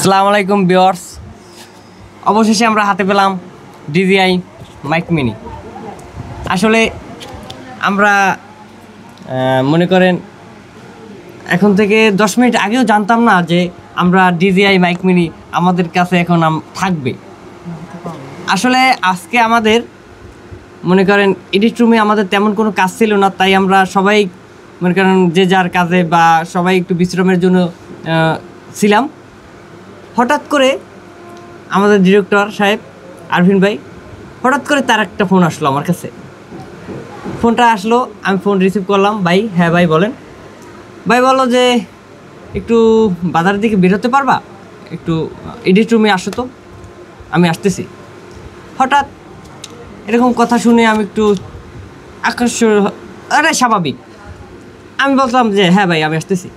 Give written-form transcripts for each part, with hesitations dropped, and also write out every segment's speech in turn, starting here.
আসসালামু আলাইকুম ভিউয়ার্স, অবশেষে আমরা হাতে পেলাম DJI মাইক মিনি। আসলে আমরা মনে করেন এখন থেকে 10 মিনিট আগেও জানতাম না যে আমরা DJI মাইক মিনি আমাদের কাছে এখন থাকবে। আসলে আজকে আমাদের মনে করেন এডিট রুমে আমাদের তেমন কোনো কাজ ছিল না, তাই আমরা সবাই মনে করেন যে যার কাজে বা সবাই একটু বিশ্রামের জন্য ছিলাম। হঠাৎ করে আমাদের ডিরেক্টর সাহেব আরফিন ভাই হঠাৎ করে তার একটা ফোন আসলো আমার কাছে। ফোনটা আসলো, আমি ফোন রিসিভ করলাম। ভাই, হ্যাঁ ভাই বলেন। ভাই বললো যে একটু বাজারের দিকে বেরোতে পারবা, একটু এডিট রুমে আসো তো। আমি আসতেছি। হঠাৎ এরকম কথা শুনে আমি একটু স্বাভাবিক আমি বললাম যে হ্যাঁ ভাই আমি আসতেছি।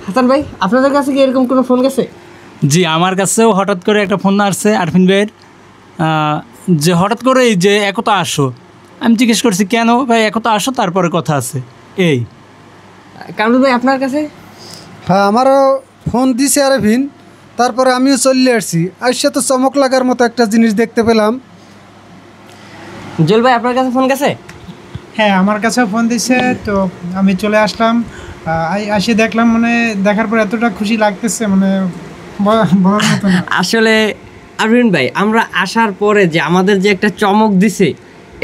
হাসান ভাই, আপনাদের কাছে কি এরকম কোনো ফোন গেছে? জি, আমার কাছেও হঠাৎ করে একটা ফোন আসছে আরফিন ভাইয়ের, যে হঠাৎ করে যে একতা আসো। আমি জিজ্ঞেস করছি কেন ভাই একতা আসো, তারপরে কথা আছে এই। কামরুল ভাই আপনার কাছে? হ্যাঁ, আমারও ফোন দিছে আরফিন, তারপরে আমিও চলে আসছি। আসছে তো চমক লাগার মতো একটা জিনিস দেখতে পেলাম। জুয়েল ভাই আপনার কাছে ফোন গেছে? হ্যাঁ, আমার কাছেও ফোন দিছে, তো আমি চলে আসলাম। আসে দেখলাম, মানে দেখার পর এতটা খুশি লাগতেছে, মানে বলার মতো না। আসলে আরফিন ভাই, আমরা আসার পরে যে আমাদের যে একটা চমক দিছে,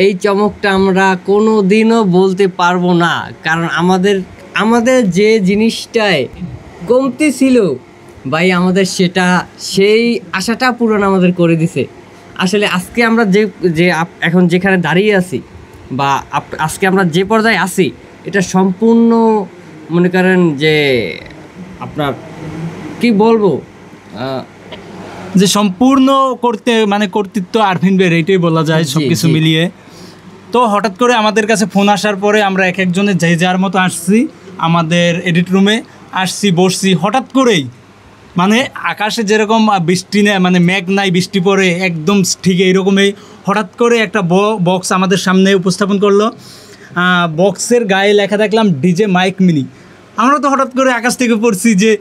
এই চমকটা আমরা কোনো দিনও বলতে পারবো না। কারণ আমাদের যে জিনিসটায় কমতি ছিল ভাই, আমাদের সেই আশাটা পূরণ আমাদের করে দিছে। আসলে আজকে আমরা যে এখন যেখানে দাঁড়িয়ে আছি বা আজকে আমরা যে পর্যায়ে আছি, এটা সম্পূর্ণ মনে করেন যে আপনার কি বলবো, যে সম্পূর্ণ কর্তৃত্ব আরফিন ভাইয়ের, এইটাই বলা যায় সব কিছু মিলিয়ে। তো হঠাৎ করে আমাদের কাছে ফোন আসার পরে আমরা এক একজনের যে যার মতো আসছি, আমাদের এডিট রুমে আসছি, বসছি। হঠাৎ করেই মানে আকাশে যেরকম বৃষ্টি নেই, মানে মেঘ নাই, বৃষ্টি পড়ে একদম ঠিক এইরকমই হঠাৎ করে একটা বক্স আমাদের সামনে উপস্থাপন করলো। বক্সের গায়ে লেখা দেখলাম ডিজে মাইক মিনি। আমরা তো হঠাৎ করে আকাশ থেকে পড়ছি যে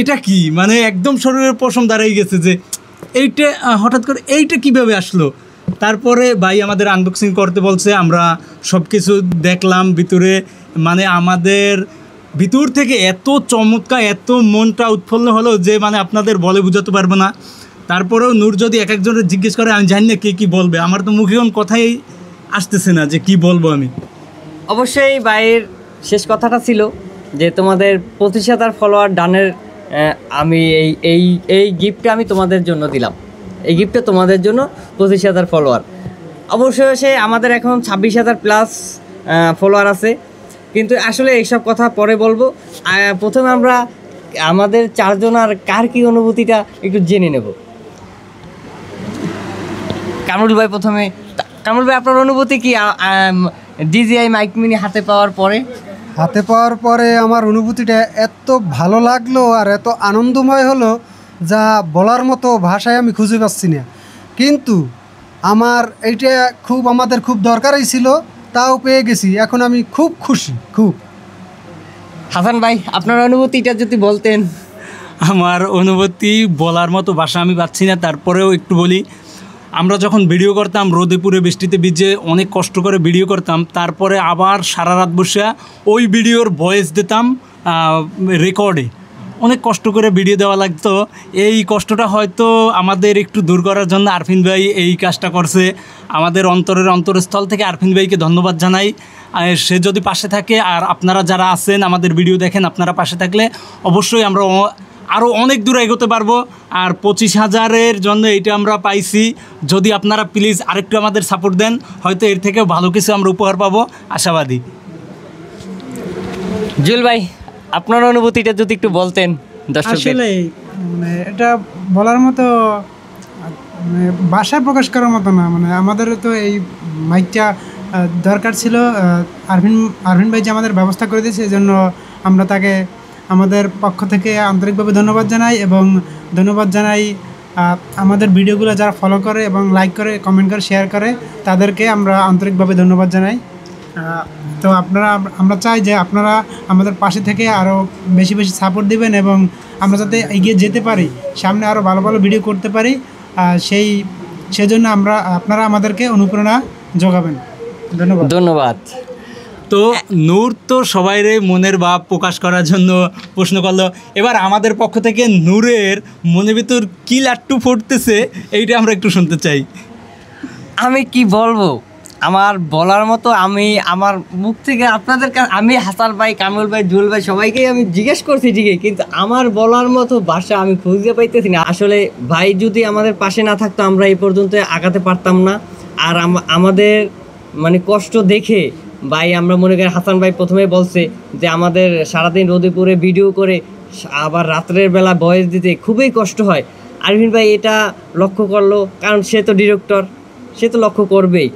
এটা কি, মানে একদম শরীরের পশম দাঁড়িয়ে গেছে যে এইটা হঠাৎ করে এইটা কীভাবে আসলো। তারপরে ভাই আমাদের আনবক্সিং করতে বলছে, আমরা সব কিছু দেখলাম ভিতরে। মানে আমাদের ভিতর থেকে এত চমৎকার, এত মনটা উৎফুল্ল হলো যে মানে আপনাদের বলে বোঝাতে পারবো না। তারপরেও নূর যদি এক একজনের জিজ্ঞেস করে, আমি জানি না কে কী বলবে। আমার তো মুখে কোন কথাই আসতেছে না যে কি বলবো আমি। অবশ্যই ভাইয়ের শেষ কথাটা ছিল যে তোমাদের 25,000 ফলোয়ার ডানের আমি এই গিফটটা আমি তোমাদের জন্য দিলাম। এই গিফটটা তোমাদের জন্য 25,000 ফলোয়ার। অবশ্যই আমাদের এখন 26,000 প্লাস ফলোয়ার আছে, কিন্তু আসলে এইসব কথা পরে বলবো। প্রথমে আমরা আমাদের চারজনের কার কী অনুভূতিটা একটু জেনে নেব। কামরুল ভাই প্রথমে। কামরুল ভাই, আপনার অনুভূতি কি DJI মাইক মিনি হাতে পাওয়ার পরে? হাতে পাওয়ার পরে আমার অনুভূতিটা এত ভালো লাগলো আর এত আনন্দময় হলো যা বলার মতো ভাষায় আমি খুঁজে পাচ্ছি না। কিন্তু এইটা আমাদের খুব দরকারই ছিল, তাও পেয়ে গেছি। এখন আমি খুব খুশি, খুব। হাসান ভাই, আপনার অনুভূতিটা যদি বলতেন। আমার অনুভূতি বলার মতো ভাষা আমি পাচ্ছি না, তারপরেও একটু বলি। আমরা যখন ভিডিও করতাম রোদে পুরে বৃষ্টিতে ভিজে অনেক কষ্ট করে ভিডিও করতাম, তারপরে আবার সারা রাত বসে ওই ভিডিওর ভয়েস দিতাম রেকর্ডে। অনেক কষ্ট করে ভিডিও দেওয়া লাগতো। এই কষ্টটা হয়তো আমাদের একটু দূর করার জন্য আরফিন ভাই এই কাজটা করছে। আমাদের অন্তরস্থল থেকে আরফিন ভাইকে ধন্যবাদ জানাই। সে যদি পাশে থাকে, আর আপনারা যারা আছেন আমাদের ভিডিও দেখেন, আপনারা পাশে থাকলে অবশ্যই আমরা আরও অনেক দূর এগোতে পারবো। আর 25,000-এর জন্য এইটা আমরা পাইছি। যদি আপনারা প্লিজ আরেকটু আমাদের সাপোর্ট দেন, হয়তো এর থেকেও ভালো কিছু আমরা উপহার পাবো, আশাবাদী। জুয়েল ভাই, আপনার অনুভূতিটা যদি একটু বলতেন। আসলে মানে এটা বলার মতো, মানে ভাষায় প্রকাশ করার মতো না। মানে আমাদের তো এই মাইকটা দরকার ছিল। আরফিন ভাই যে আমাদের ব্যবস্থা করে দিয়েছে, এই জন্য আমরা তাকে আমাদের পক্ষ থেকে আন্তরিকভাবে ধন্যবাদ জানাই। এবং ধন্যবাদ জানাই আমাদের ভিডিওগুলো যারা ফলো করে এবং লাইক করে, কমেন্ট করে, শেয়ার করে, তাদেরকে আমরা আন্তরিকভাবে ধন্যবাদ জানাই। তো আমরা চাই যে আপনারা আমাদের পাশে থেকে আরও বেশি বেশি সাপোর্ট দিবেন এবং আমরা যাতে এগিয়ে যেতে পারি, সামনে আরও ভালো ভালো ভিডিও করতে পারি, সেজন্য আপনারা আমাদেরকে অনুপ্রেরণা যোগাবেন। ধন্যবাদ। ধন্যবাদ। তো নূর তো সবাইরে মনের ভাব প্রকাশ করার জন্য প্রশ্ন করলো, এবার আমাদের পক্ষ থেকে নূরের মনের ভিতর কি লাট্টু ফুটতেছে এইটা আমরা একটু শুনতে চাই। আমি কি বলবো, আমার বলার মতো, আমি আমার মুখ থেকে আপনাদের আমি হাসান ভাই, কামরুল ভাই, জুয়েল ভাই সবাইকেই আমি জিজ্ঞেস করছি ঠিকই, কিন্তু আমার বলার মতো ভাষা আমি খুঁজে পাইতেছি না। আসলে ভাই যদি আমাদের পাশে না থাকতো আমরা এই পর্যন্ত আগাতে পারতাম না। আর আমাদের মানে কষ্ট দেখে ভাই, আমরা মনে করি হাসান ভাই প্রথমে বলছে যে আমাদের সারাদিন রোদে পড়ে ভিডিও করে আবার রাত্রের বেলা ভয়েস দিতে খুবই কষ্ট হয়। আরফিন ভাই এটা লক্ষ্য করলো, কারণ সে তো ডিরেক্টর, সে তো লক্ষ্য করবেই।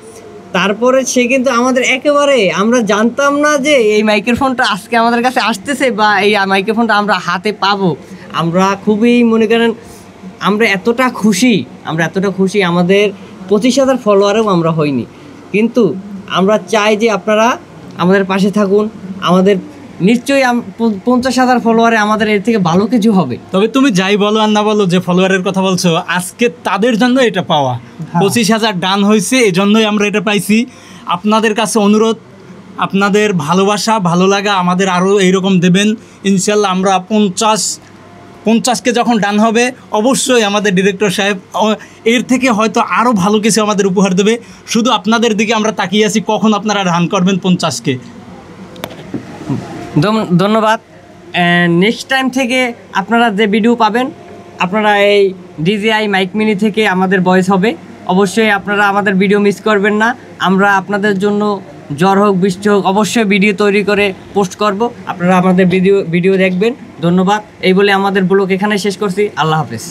তারপরে সে কিন্তু আমাদের একেবারে, আমরা জানতাম না যে এই মাইক্রোফোনটা আজকে আমাদের কাছে আসতেছে বা এই মাইক্রোফোনটা আমরা হাতে পাবো। আমরা খুবই মনে করেন আমরা এতটা খুশি, আমাদের 25,000 ফলোয়ারেও আমরা হইনি, কিন্তু আমরা চাই যে আপনারা আমাদের পাশে থাকুন। আমাদের নিশ্চয়ই 50,000 ফলোয়ারে আমাদের এর থেকে ভালো কিছু হবে। তবে তুমি যাই বলো আর না বলো, যে ফলোয়ারের কথা বলছো, আজকে তাদের জন্য এটা পাওয়া। 25,000 ডান হয়েছে, এজন্যই আমরা এটা পাইছি। আপনাদের কাছে অনুরোধ, আপনাদের ভালোবাসা ভালো লাগা আমাদের আরও এইরকম দেবেন ইনশাল্লাহ। আমরা 50কে যখন ডান হবে অবশ্যই আমাদের ডিরেক্টর সাহেব এর থেকে হয়তো আরও ভালো কিছু আমাদের উপহার দেবে। শুধু আপনাদের দিকে আমরা তাকিয়ে আছি কখন আপনারা ডান করবেন 50কে। ধন্যবাদ। নেক্সট টাইম থেকে আপনারা যে ভিডিও পাবেন, আপনারা এই DJI মাইক মিনি থেকে আমাদের ভয়েস হবে। অবশ্যই আপনারা আমাদের ভিডিও মিস করবেন না। আমরা আপনাদের জন্য জ্বর হোক বৃষ্টি হোক অবশ্যই ভিডিও তৈরি করে পোস্ট করব, আপনারা আমাদের ভিডিও দেখবেন। ধন্যবাদ। এই বলে আমাদের ব্লগ এখানে শেষ করছি। আল্লাহ হাফেজ।